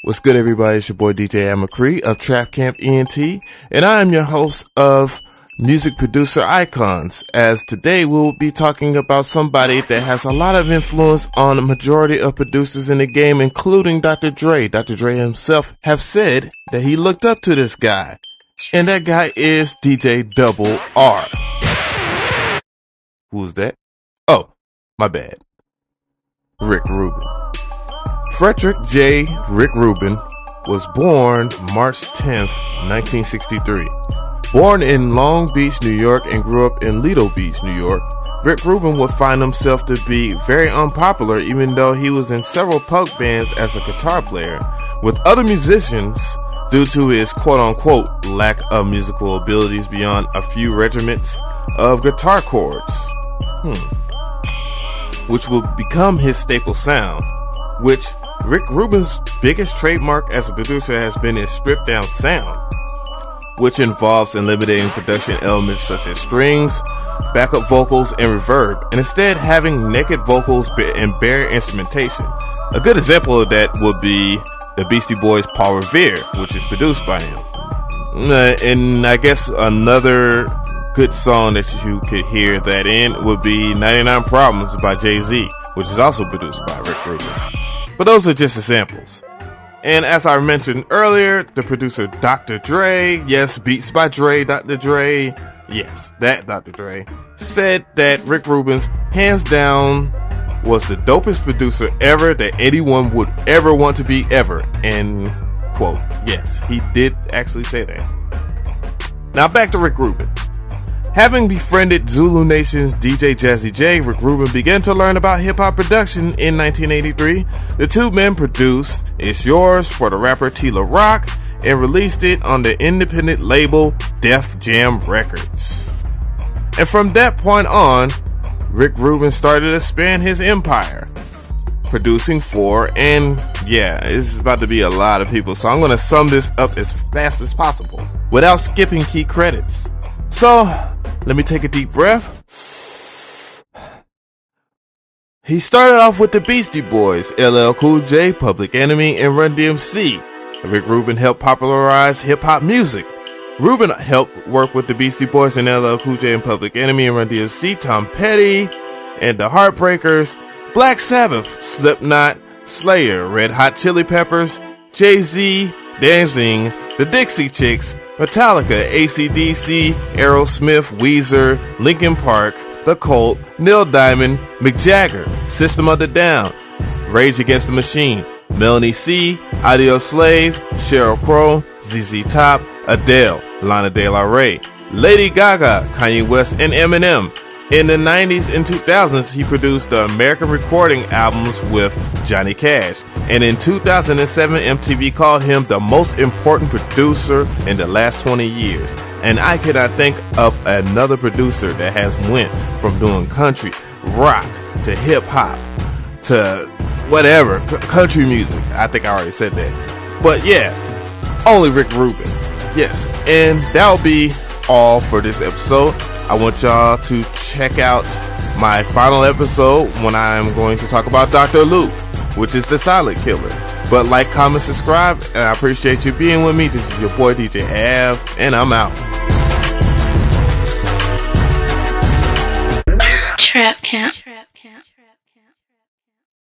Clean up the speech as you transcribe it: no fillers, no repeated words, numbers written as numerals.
What's good, everybody? It's your boy DJ McCree of Trap Camp ENT, and I am your host of Music Producer Icons, as today we'll be talking about somebody that has a lot of influence on the majority of producers in the game, including Dr. Dre. Dr. Dre himself have said that he looked up to this guy, and that guy is DJ Double R. Who's that? Oh, my bad. Rick Rubin. Frederick J. Rick Rubin was born March 10th, 1963. Born in Long Beach, New York, and grew up in Lido Beach, New York, Rick Rubin would find himself to be very unpopular, even though he was in several punk bands as a guitar player with other musicians due to his quote-unquote lack of musical abilities beyond a few regiments of guitar chords, which would become his staple sound, which Rick Rubin's biggest trademark as a producer has been his stripped-down sound, which involves eliminating production elements such as strings, backup vocals, and reverb, and instead having naked vocals and bare instrumentation. A good example of that would be the Beastie Boys' Paul Revere, which is produced by him. And I guess another good song that you could hear that in would be 99 Problems by Jay-Z, which is also produced by Rick Rubin. But those are just examples. And as I mentioned earlier, the producer Dr. Dre, yes, Beats by Dre, Dr. Dre, yes, that Dr. Dre, said that Rick Rubin's hands down was the dopest producer ever that anyone would ever want to be ever. End quote. Yes, he did actually say that. Now back to Rick Rubin. Having befriended Zulu Nation's DJ Jazzy J, Rick Rubin began to learn about hip-hop production in 1983. The two men produced It's Yours for the rapper Tila Rock and released it on the independent label Def Jam Records. And from that point on, Rick Rubin started to expand his empire, producing for, and yeah, it's about to be a lot of people, so I'm going to sum this up as fast as possible without skipping key credits. So, let me take a deep breath. He started off with the Beastie Boys, LL Cool J, Public Enemy, and Run DMC. Rick Rubin helped popularize hip-hop music. Rubin helped work with the Beastie Boys and LL Cool J and Public Enemy and Run DMC, Tom Petty and the Heartbreakers, Black Sabbath, Slipknot, Slayer, Red Hot Chili Peppers, Jay-Z, Danzig, the Dixie Chicks, Metallica, AC/DC, Aerosmith, Weezer, Linkin Park, The Cult, Neil Diamond, Mick Jagger, System of a Down, Rage Against the Machine, Melanie C, Audio Slave, Sheryl Crow, ZZ Top, Adele, Lana Del Rey, Lady Gaga, Kanye West, and Eminem. In the 90s and 2000s, he produced the American recording albums with Johnny Cash. And in 2007, MTV called him the most important producer in the last 20 years. And I cannot think of another producer that has went from doing country, rock, to hip-hop, to whatever, country music. I think I already said that. But yeah, only Rick Rubin. Yes, and that'll be all for this episode. I want y'all to check out my final episode when I'm going to talk about Dr. Luke, which is the silent killer. But like, comment, subscribe, and I appreciate you being with me. This is your boy DJ Av, and I'm out. Trap Camp.